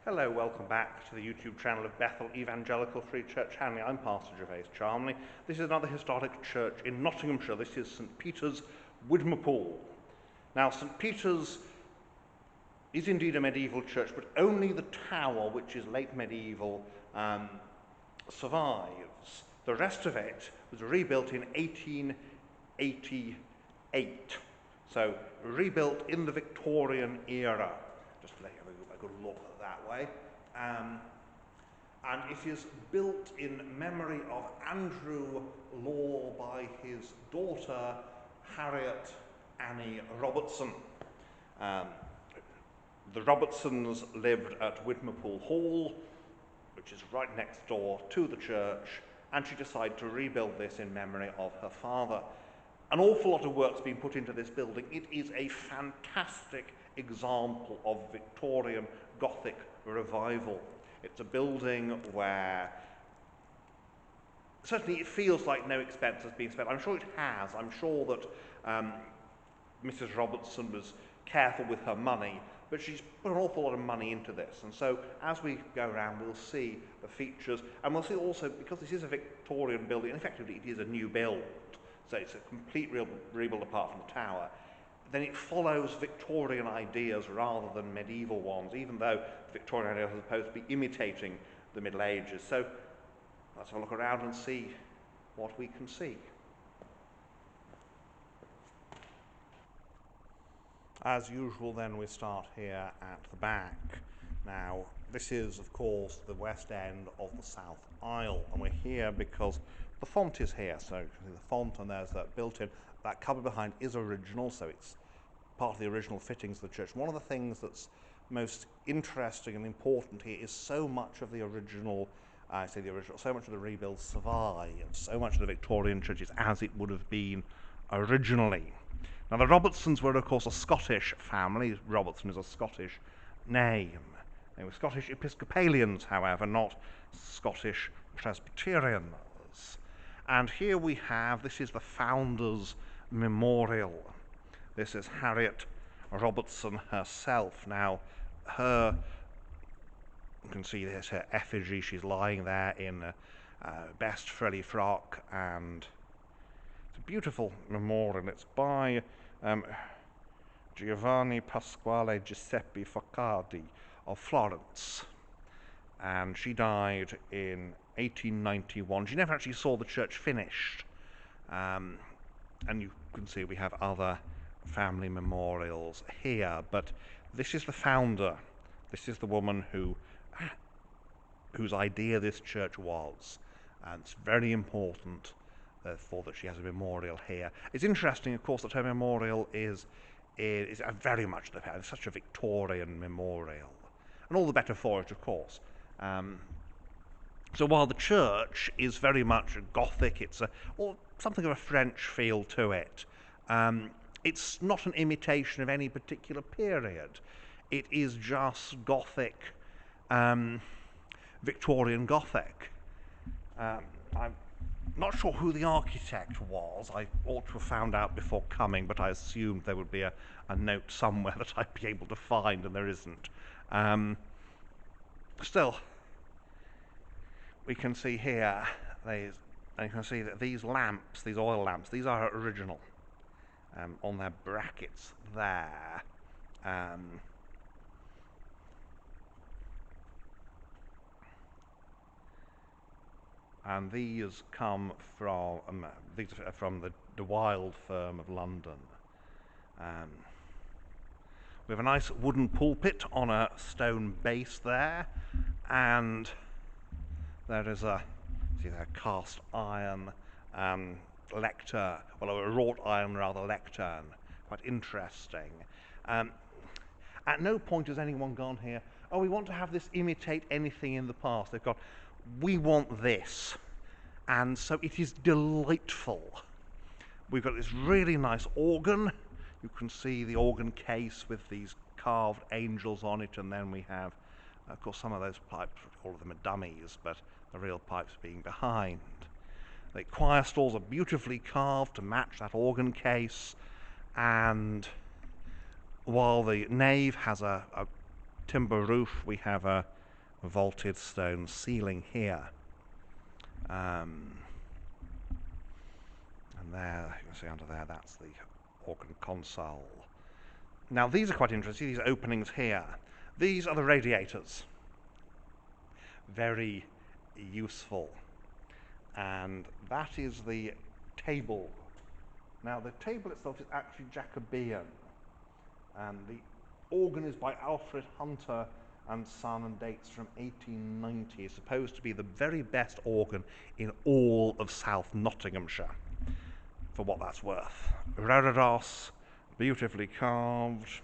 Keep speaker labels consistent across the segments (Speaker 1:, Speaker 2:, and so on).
Speaker 1: Hello, welcome back to the YouTube channel of Bethel Evangelical Free Church Hanley. I'm Pastor Gervais Charmley. This is another historic church in Nottinghamshire. This is St Peter's, Widmerpool. Now, St Peter's is indeed a medieval church, but only the tower, which is late medieval, survives. The rest of it was rebuilt in 1888. So, rebuilt in the Victorian era. Just to let you have a good look that way. And it is built in memory of Andrew Law by his daughter, Harriet Annie Robertson. The Robertsons lived at Widmerpool Hall, which is right next door to the church, and she decided to rebuild this in memory of her father. An awful lot of work's been put into this building. It is a fantastic example of Victorian Gothic revival. It's a building where certainly it feels like no expense has been spent. I'm sure it has. I'm sure that Mrs. Robertson was careful with her money, but she's put an awful lot of money into this. And so as we go around, we'll see the features, and we'll see also, because this is a Victorian building, and effectively it is a new build, so it's a complete rebuild apart from the tower, then it follows Victorian ideas rather than medieval ones, even though the Victorian ideas are supposed to be imitating the Middle Ages. So let's have a look around and see what we can see. As usual, then, we start here at the back. Now, this is, of course, the west end of the south aisle, and we're here because the font is here. So you can see the font, and there's that built-in. That cupboard behind is original, so it's part of the original fittings of the church. One of the things that's most interesting and important here is so much of the original, so much of the rebuild survives, so much of the Victorian church is as it would have been originally. Now, the Robertsons were, of course, a Scottish family. Robertson is a Scottish name. They were Scottish Episcopalians, however, not Scottish Presbyterians. And here we have, this is the founder's memorial. This is Harriet Robertson herself. Now, you can see this, her effigy. She's lying there in a best frilly frock, and it's a beautiful memorial. It's by Giovanni Pasquale Giuseppe Foccardi of Florence, and she died in 1891. She never actually saw the church finished, and you can see we have other family memorials here, but this is the founder. This is the woman whose idea this church was, and it's very important therefore that she has a memorial here. It's interesting, of course, that her memorial is very much it's such a Victorian memorial, and all the better for it, of course. So while the church is very much Gothic, it's something of a French feel to it. It's not an imitation of any particular period. It is just Gothic, Victorian Gothic. I'm not sure who the architect was. I ought to have found out before coming, but I assumed there would be a note somewhere that I'd be able to find, and there isn't. Still, we can see here, you can see that these lamps, these oil lamps, these are original. On their brackets there. And these come from the Wild firm of London. We have a nice wooden pulpit on a stone base there, and there is a cast iron lectern, well, a wrought iron rather lectern, quite interesting. At no point has anyone gone here, oh, we want to have this imitate anything in the past. They've gone, we want this, and so it is delightful. We've got this really nice organ. You can see the organ case with these carved angels on it, and then we have, of course, some of those pipes, all of them are dummies, but the real pipes being behind. The choir stalls are beautifully carved to match that organ case, and while the nave has a timber roof, we have a vaulted stone ceiling here. And there, you can see under there, that's the organ console. Now these are quite interesting, these openings here. These are the radiators. Very useful. And that is the table. Now the table itself is actually Jacobean. And the organ is by Alfred Hunter and Son and dates from 1890. It's supposed to be the very best organ in all of South Nottinghamshire, for what that's worth. Radiators, beautifully carved.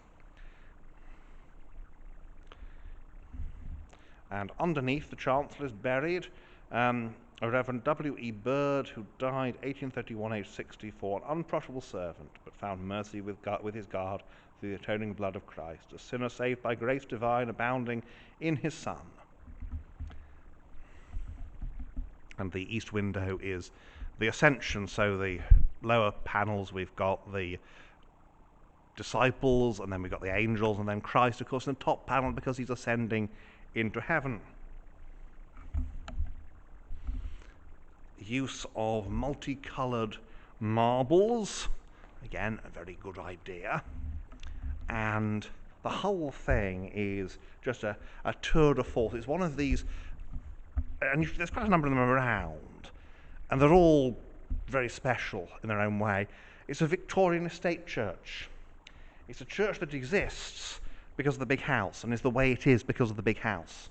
Speaker 1: And underneath, the Chancellor is buried. A Reverend W.E. Bird, who died 1831, aged 64, an unprofitable servant, but found mercy with his guard through the atoning blood of Christ, a sinner saved by grace divine, abounding in his Son. And the east window is the Ascension, so the lower panels we've got the disciples, and then we've got the angels, and then Christ, of course, in the top panel because he's ascending into heaven. Use of multicoloured marbles, again a very good idea, and the whole thing is just a tour de force. It's one of these, and there's quite a number of them around, and they're all very special in their own way. It's a Victorian estate church. It's a church that exists because of the big house, and is the way it is because of the big house.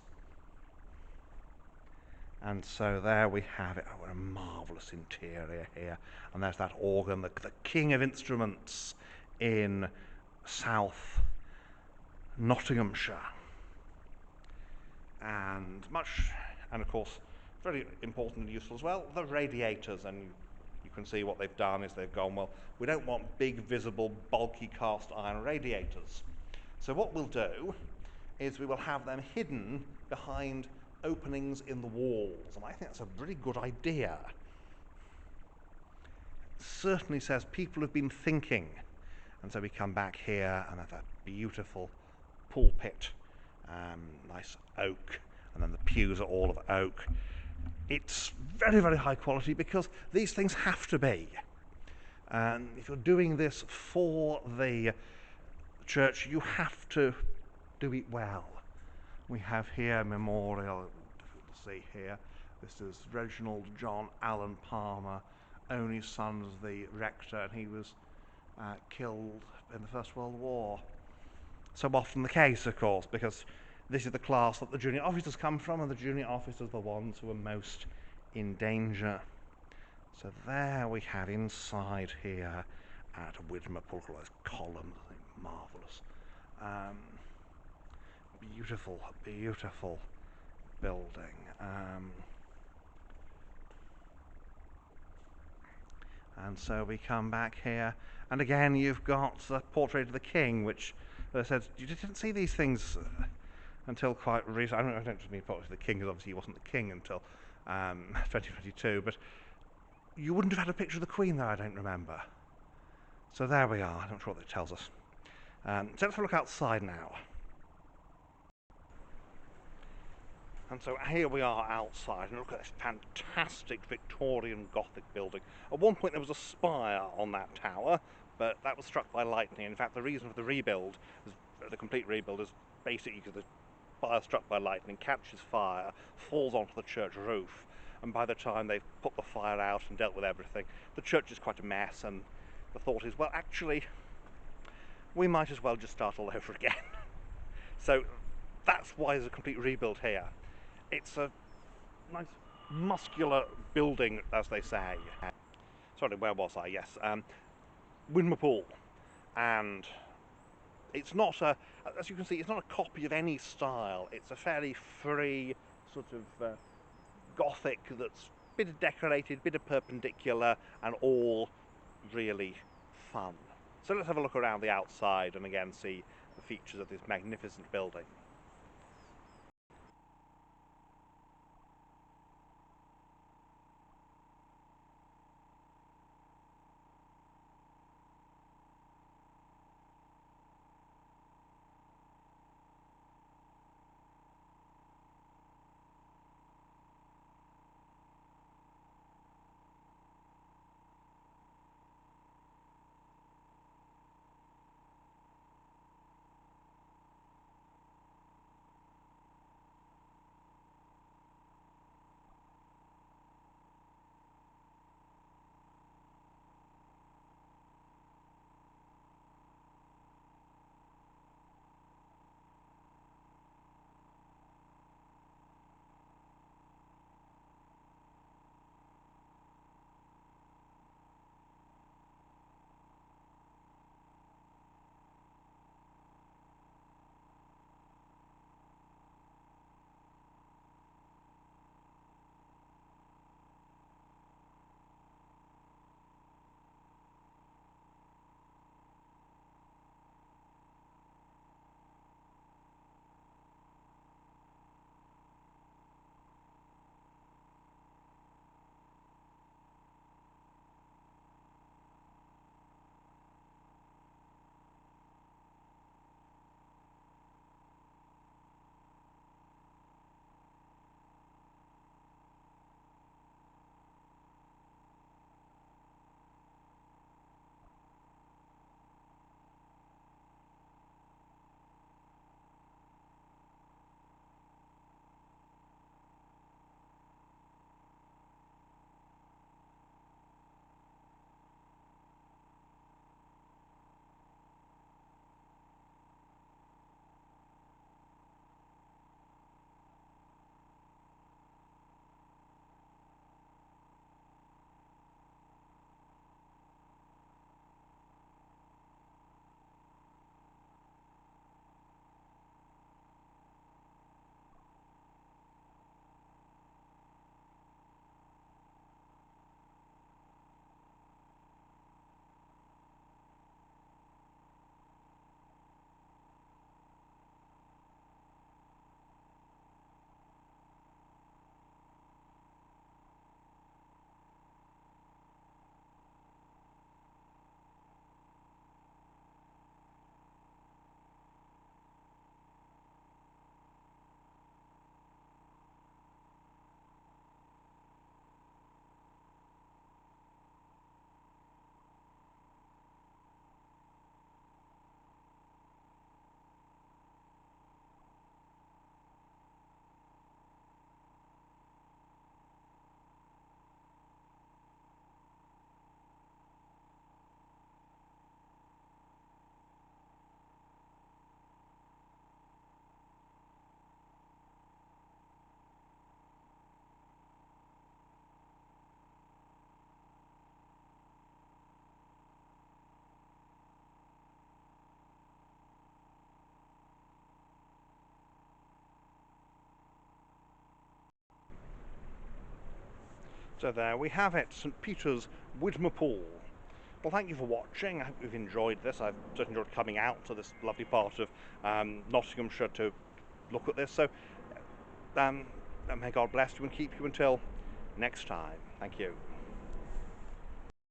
Speaker 1: And so there we have it. Oh, what a marvellous interior here. And there's that organ, the king of instruments in South Nottinghamshire. And of course, very important and useful as well, the radiators. And you can see what they've done is they've gone, well, we don't want big, visible, bulky cast iron radiators. So what we'll do is we will have them hidden behind openings in the walls, and I think that's a really good idea. It certainly says people have been thinking. And so we come back here and have that beautiful pulpit, nice oak, and then the pews are all of oak. It's very, very high quality because these things have to be. And if you're doing this for the church, you have to do it well. We have here a memorial, difficult to see here. This is Reginald John Allen Palmer, only son of the rector, and he was killed in the First World War. So often the case, of course, because this is the class that the junior officers come from, and the junior officers are the ones who are most in danger. So there we have inside here at Widmerpool Hall, those columns, I think, marvellous. Beautiful, beautiful building. And so we come back here, and again you've got the portrait of the king, which said you didn't see these things until quite recently. I don't mean portrait of the king, because obviously he wasn't the king until 2022, but you wouldn't have had a picture of the Queen there, I don't remember. So there we are, I'm not sure what it tells us. So let's have a look outside now. And so here we are outside, and look at this fantastic Victorian Gothic building. At one point there was a spire on that tower, but that was struck by lightning. In fact, the reason for the rebuild, the complete rebuild, is basically because the spire struck by lightning, catches fire, falls onto the church roof, and by the time they've put the fire out and dealt with everything, the church is quite a mess, and the thought is, well, actually, we might as well just start all over again. So that's why there's a complete rebuild here. It's a nice muscular building, as they say. Sorry, where was I? Yes, Widmerpool. And it's not as you can see, it's not a copy of any style. It's a fairly free sort of Gothic that's a bit decorated, bit of perpendicular, and all really fun. So let's have a look around the outside and again see the features of this magnificent building. So there we have it, St Peter's, Widmerpool. Well, thank you for watching. I hope you've enjoyed this. I've certainly enjoyed coming out to this lovely part of Nottinghamshire to look at this. So may God bless you and keep you until next time. Thank you.